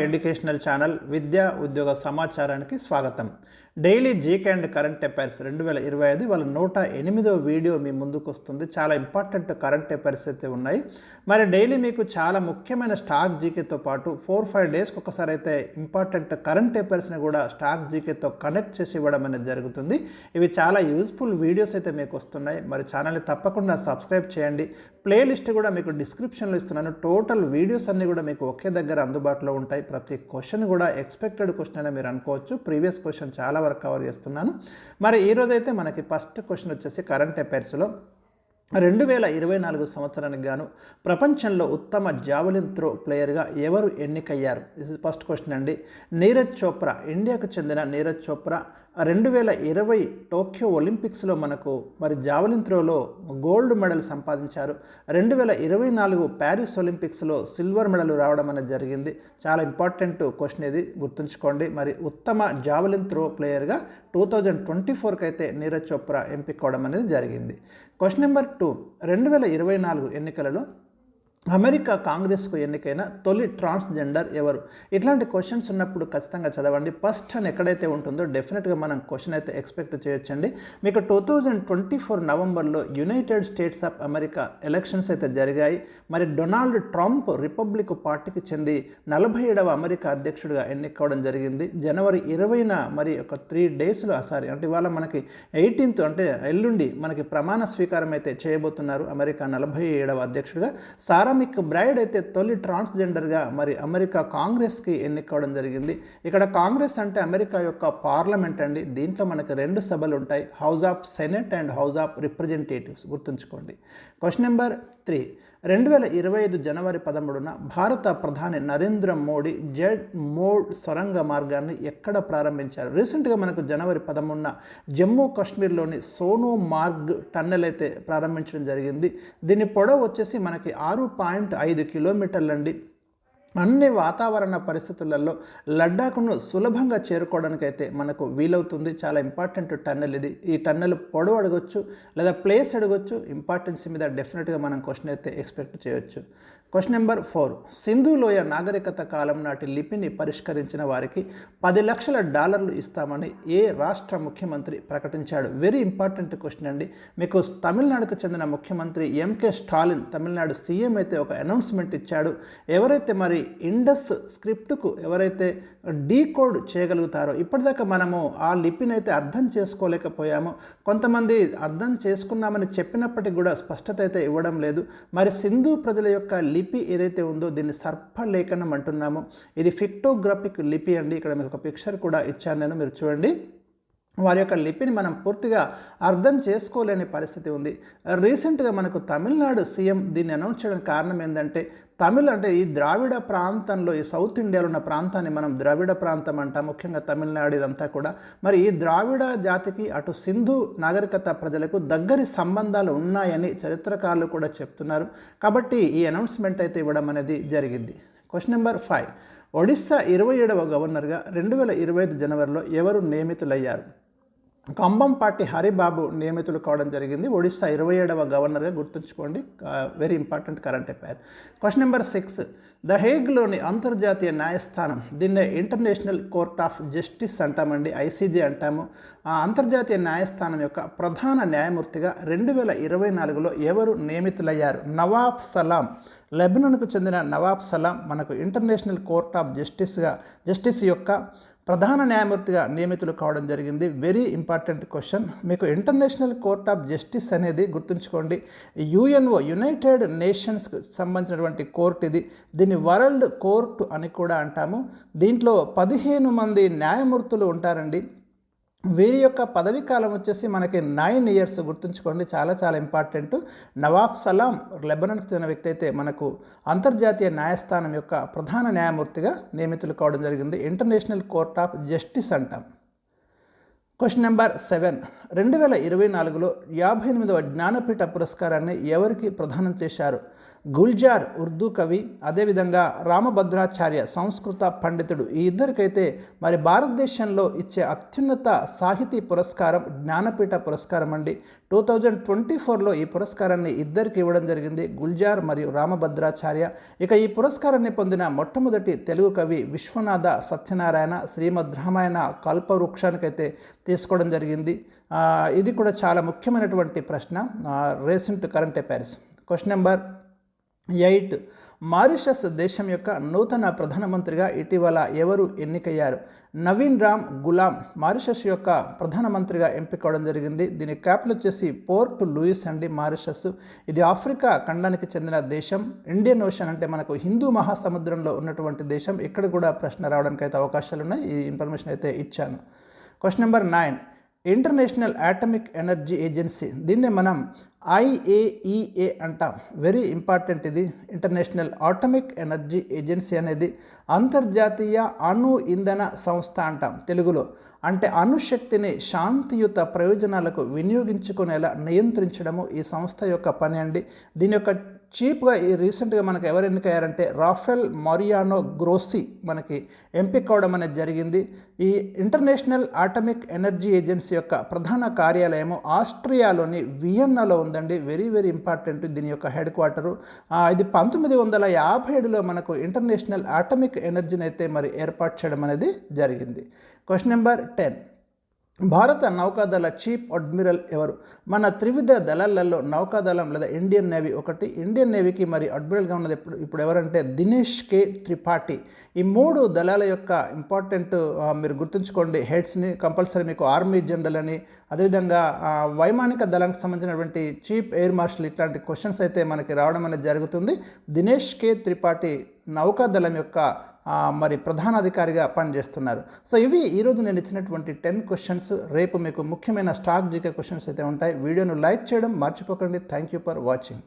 Educational channel విద్యా ఉద్యోగ సమాచారానికి స్వాగతం. Daily GK and current affairs 2025 వాళ్ళ 108వ వీడియో మీ ముందుకు వస్తుంది. చాలా ఇంపార్టెంట్ కరెంట్ అఫైర్స్ అయితే ఉన్నాయి. మరి డైలీ మీకు చాలా ముఖ్యమైన స్టాక్ జీకేతో పాటు 4-5 డేస్కి ఒకసారి అయితే ఇంపార్టెంట్ కరెంట్ అఫైర్స్ని కూడా స్టాక్ జీకేతో కనెక్ట్ చేసి ఇవ్వడం అనేది జరుగుతుంది. ఇవి చాలా యూజ్ఫుల్ వీడియోస్ అయితే మీకు వస్తున్నాయి. మరి ఛానల్ని తప్పకుండా సబ్స్క్రైబ్ చేయండి. ప్లేలిస్ట్ కూడా మీకు డిస్క్రిప్షన్లో ఇస్తున్నాను. టోటల్ వీడియోస్ అన్నీ కూడా మీకు ఒకే దగ్గర అందుబాటులో ఉంటాయి. ప్రతి క్వశ్చన్ కూడా ఎక్స్పెక్టెడ్ క్వశ్చన్ అని మీరు అనుకోవచ్చు. ప్రీవియస్ క్వశ్చన్ చాలా వరకు కవర్ చేస్తున్నాను. మరి ఈరోజైతే మనకి ఫస్ట్ క్వశ్చన్ వచ్చేసి కరెంట్ అఫైర్స్లో 2024 సంవత్సరానికి గాను ప్రపంచంలో ఉత్తమ జావలిన్ త్రో ప్లేయర్గా ఎవరు ఎన్నికయ్యారు? దిస్ ఇస్ ఫస్ట్ క్వశ్చన్ అండి. నీరజ్ చోప్రా, ఇండియాకు చెందిన నీరజ్ చోప్రా 2020 టోక్యో ఒలింపిక్స్లో మనకు మరి జావలిన్ త్రోలో గోల్డ్ మెడల్ సంపాదించారు. 2024 ప్యారిస్ ఒలింపిక్స్లో సిల్వర్ మెడల్ రావడం అనేది జరిగింది. చాలా ఇంపార్టెంట్ క్వశ్చన్ ఇది, గుర్తుంచుకోండి. మరి ఉత్తమ జావలిన్ త్రో ప్లేయర్గా 2024కి అయితే నీరజ్ చోప్రా ఎంపిక అవడం అనేది జరిగింది. క్వశ్చన్ నెంబర్ 2, 2024 ఎన్నికలలో అమెరికా కాంగ్రెస్కు ఎన్నికైన తొలి ట్రాన్స్జెండర్ ఎవరు? ఇట్లాంటి క్వశ్చన్స్ ఉన్నప్పుడు ఖచ్చితంగా చదవండి. ఫస్ట్ అని ఎక్కడైతే ఉంటుందో డెఫినెట్గా మనం క్వశ్చన్ అయితే ఎక్స్పెక్ట్ చేయొచ్చండి. మీకు 2024 నవంబర్లో United states of America elections అయితే జరిగాయి. మరి డొనాల్డ్ ట్రంప్ రిపబ్లిక్ పార్టీకి చెంది 47వ అమెరికా అధ్యక్షుడిగా ఎన్నికవడం జరిగింది. జనవరి 20న మరి ఒక 3 డేస్లో అంటే ఇవాళ మనకి 18th అంటే ఎల్లుండి మనకి ప్రమాణ స్వీకారం అయితే చేయబోతున్నారు అమెరికా 47వ అధ్యక్షుడిగా. సారామిక్ బ్రైడ్ అయితే తొలి ట్రాన్స్జెండర్గా మరి అమెరికా కాంగ్రెస్కి ఎన్నికవడం జరిగింది. ఇక్కడ కాంగ్రెస్ అంటే అమెరికా యొక్క పార్లమెంట్ అండి. దీంట్లో మనకు 2 సభలు ఉంటాయి, house of senate and house of representatives, గుర్తుంచుకోండి. క్వశ్చన్ నెంబర్ 3, 2025 జనవరి 13న భారత ప్రధాని నరేంద్ర మోడీ జెడ్ మోడ్ సొరంగ మార్గాన్ని ఎక్కడ ప్రారంభించారు? రీసెంట్గా మనకు జనవరి 13న జమ్మూ కాశ్మీర్లోని సోనో మార్గ్ టన్నెల్ అయితే ప్రారంభించడం జరిగింది. దీని పొడవు వచ్చేసి మనకి 6.5 కిలోమీటర్లు అండి. అన్ని వాతావరణ పరిస్థితులలో లడ్డాఖ్ను సులభంగా చేరుకోవడానికి అయితే మనకు వీలవుతుంది. చాలా ఇంపార్టెంట్ టన్నెల్ ఇది. ఈ టన్నెల్ పొడవు అడగొచ్చు లేదా ప్లేస్ అడగొచ్చు. ఇంపార్టెన్స్ మీద డెఫినెట్గా మనం క్వశ్చన్ అయితే ఎక్స్పెక్ట్ చేయొచ్చు. క్వశ్చన్ నెంబర్ 4, సింధు లోయ నాగరికత కాలం నాటి లిపిని పరిష్కరించిన వారికి $10 లక్షలు ఇస్తామని ఏ రాష్ట్ర ముఖ్యమంత్రి ప్రకటించాడు? వెరీ ఇంపార్టెంట్ క్వశ్చన్ అండి. మీకు తమిళనాడుకు చెందిన ముఖ్యమంత్రి ఎంకే స్టాలిన్, తమిళనాడు సీఎం అయితే ఒక అనౌన్స్మెంట్ ఇచ్చాడు. ఎవరైతే మరి ఇండస్ స్క్రిప్ట్కు ఎవరైతే డీకోడ్ చేయగలుగుతారో, ఇప్పటిదాకా మనము ఆ లిపిని అయితే అర్థం చేసుకోలేకపోయాము. కొంతమంది అర్థం చేసుకున్నామని చెప్పినప్పటికీ కూడా స్పష్టత అయితే ఇవ్వడం లేదు. మరి సింధు ప్రజల యొక్క లిపి ఏదైతే ఉందో దీన్ని సర్పలేఖనం అంటున్నాము. ఇది పిక్టోగ్రాఫిక్ లిపి అండి. ఇక్కడ మీకు ఒక పిక్చర్ కూడా ఇచ్చాను నేను, మీరు చూడండి. వారి యొక్క లిపిని మనం పూర్తిగా అర్థం చేసుకోలేని పరిస్థితి ఉంది. రీసెంట్గా మనకు తమిళనాడు సీఎం దీన్ని అనౌన్స్ చేయడానికి కారణం ఏంటంటే, అంటే ఈ ద్రావిడ ప్రాంతంలో, ఈ సౌత్ ఇండియాలో ఉన్న ప్రాంతాన్ని మనం ద్రావిడ ప్రాంతం అంటాం, ముఖ్యంగా తమిళనాడు ఇదంతా కూడా. మరి ఈ ద్రావిడ జాతికి అటు సింధు నాగరికత ప్రజలకు దగ్గరి సంబంధాలు ఉన్నాయని చరిత్రకారులు కూడా చెప్తున్నారు. కాబట్టి ఈ అనౌన్స్మెంట్ అయితే ఇవ్వడం అనేది జరిగింది. క్వశ్చన్ నెంబర్ 5, ఒడిస్సా 27వ గవర్నర్గా 2025 జనవరిలో ఎవరు నియమితులయ్యారు? కంబంపాటి హరిబాబు నియమితులు కావడం జరిగింది ఒడిస్సా 27వ గవర్నర్గా, గుర్తుంచుకోండి. Very important current affair. Question number 6, the హేగ్లోని అంతర్జాతీయ న్యాయస్థానం, దీన్నే ఇంటర్నేషనల్ కోర్ట్ ఆఫ్ జస్టిస్ అంటామండి, ఐసీజే అంటాము. ఆ అంతర్జాతీయ న్యాయస్థానం యొక్క ప్రధాన న్యాయమూర్తిగా 2024లో ఎవరు నియమితులయ్యారు? నవాబ్ సలాం, లెబనాన్కు చెందిన నవాబ్ సలాం మనకు ఇంటర్నేషనల్ కోర్ట్ ఆఫ్ జస్టిస్ యొక్క ప్రధాన న్యాయమూర్తిగా నియమితులు కావడం జరిగింది. Very important question. మీకు ఇంటర్నేషనల్ కోర్ట్ ఆఫ్ జస్టిస్ అనేది గుర్తుంచుకోండి, యుఎన్ఓ యునైటెడ్ నేషన్స్కి సంబంధించినటువంటి కోర్టు ఇది. దీన్ని వరల్డ్ కోర్టు అని కూడా అంటాము. దీంట్లో 15 మంది న్యాయమూర్తులు ఉంటారండి. వీరి యొక్క పదవీ కాలం వచ్చేసి మనకి 9 years, గుర్తుంచుకోండి. చాలా చాలా ఇంపార్టెంట్. నవాబ్ సలాం లెబనాన్కి చెందిన వ్యక్తి అయితే మనకు అంతర్జాతీయ న్యాయస్థానం యొక్క ప్రధాన న్యాయమూర్తిగా నియమితులు కావడం జరిగింది. ఇంటర్నేషనల్ కోర్ట్ ఆఫ్ జస్టిస్ అంటాం. క్వశ్చన్ నెంబర్ 7, 2024లో 58వ జ్ఞానపీఠ పురస్కారాన్ని ఎవరికి ప్రదానం చేశారు? గుల్జార్ ఉర్దూ కవి, అదేవిధంగా రామభద్రాచార్య సంస్కృత పండితుడు. ఈ ఇద్దరికైతే మరి భారతదేశంలో ఇచ్చే అత్యున్నత సాహితీ పురస్కారం జ్ఞానపీఠ పురస్కారం అండి. 2024లో ఈ పురస్కారాన్ని ఇద్దరికి ఇవ్వడం జరిగింది, గుల్జార్ మరియు రామభద్రాచార్య. ఇక ఈ పురస్కారాన్ని పొందిన మొట్టమొదటి తెలుగు కవి విశ్వనాథ సత్యనారాయణ శ్రీమద్ రామాయణ కల్పవృక్షానికైతే తీసుకోవడం జరిగింది. ఇది కూడా చాలా ముఖ్యమైనటువంటి ప్రశ్న, recent current affairs. Question number 8. Mauritius దేశం యొక్క నూతన ప్రధానమంత్రిగా ఇటీవల ఎవరు ఎన్నికయ్యారు? నవీన్ రామ్ గులాం మారిషస్ యొక్క ప్రధానమంత్రిగా ఎంపికవడం జరిగింది. దీని క్యాపిటల్ వచ్చేసి పోర్ట్ లూయిస్ అండి. మారిషస్ ఇది ఆఫ్రికా ఖండానికి చెందిన దేశం. ఇండియన్ ఓషన్ అంటే మనకు హిందూ మహాసముద్రంలో ఉన్నటువంటి దేశం. ఇక్కడ కూడా ప్రశ్న రావడానికి అయితే అవకాశాలు ఉన్నాయి. ఈ ఇన్ఫర్మేషన్ అయితే ఇచ్చాను. Question number 9. International atomic energy agency, దీన్నే మనం IAEA అంటాం. వెరీ ఇంపార్టెంట్ ఇది. ఇంటర్నేషనల్ అటామిక్ ఎనర్జీ ఏజెన్సీ అనేది అంతర్జాతీయ అణు ఇంధన సంస్థ అంటాం తెలుగులో. అంటే అణుశక్తిని శాంతియుత ప్రయోజనాలకు వినియోగించుకునేలా నియంత్రించడము ఈ సంస్థ యొక్క పని అండి. దీని యొక్క చీఫ్గా ఈ రీసెంట్గా మనకు ఎవరు ఎన్నికయ్యారంటే రాఫెల్ మారియానో గ్రోసి మనకి ఎంపిక అవడం అనేది జరిగింది. ఈ ఇంటర్నేషనల్ అటామిక్ ఎనర్జీ ఏజెన్సీ యొక్క ప్రధాన కార్యాలయము ఆస్ట్రియాలోని వియన్నాలో ఉందండి. వెరీ వెరీ ఇంపార్టెంట్ దీని యొక్క హెడ్ క్వార్టరు. ఇది 1957లో మనకు ఇంటర్నేషనల్ అటామిక్ ఎనర్జీని అయితే మరి ఏర్పాటు చేయడం అనేది జరిగింది. Question number 10. భారత నౌకాదళ చీఫ్ అడ్మిరల్ ఎవరు? మన త్రివిధ దళాలలో నౌకాదళం లేదా ఇండియన్ నేవీ ఒకటి. ఇండియన్ నేవీకి మరి అడ్మిరల్గా ఉన్నది ఇప్పుడు ఎవరంటే దినేష్ కే త్రిపాఠి. ఈ 3 దళాల యొక్క ఇంపార్టెంట్ మీరు గుర్తుంచుకోండి హెడ్స్ని. కంపల్సరీ మీకు ఆర్మీ జనరల్ అని, అదేవిధంగా వైమానిక దళానికి సంబంధించినటువంటి చీఫ్ ఎయిర్ మార్షల్, ఇట్లాంటి క్వశ్చన్స్ అయితే మనకి రావడం అనేది జరుగుతుంది. దినేష్ కే త్రిపాఠి నౌకాదళం యొక్క మరి ప్రధానాధికారిగా పనిచేస్తున్నారు. సో ఇవి ఈరోజు నేను ఇచ్చినటువంటి 10 క్వశ్చన్స్. రేపు మీకు ముఖ్యమైన స్టాక్ జీకే క్వశ్చన్స్ అయితే ఉంటాయి. వీడియోను లైక్ చేయడం మర్చిపోకండి. Thank you for watching.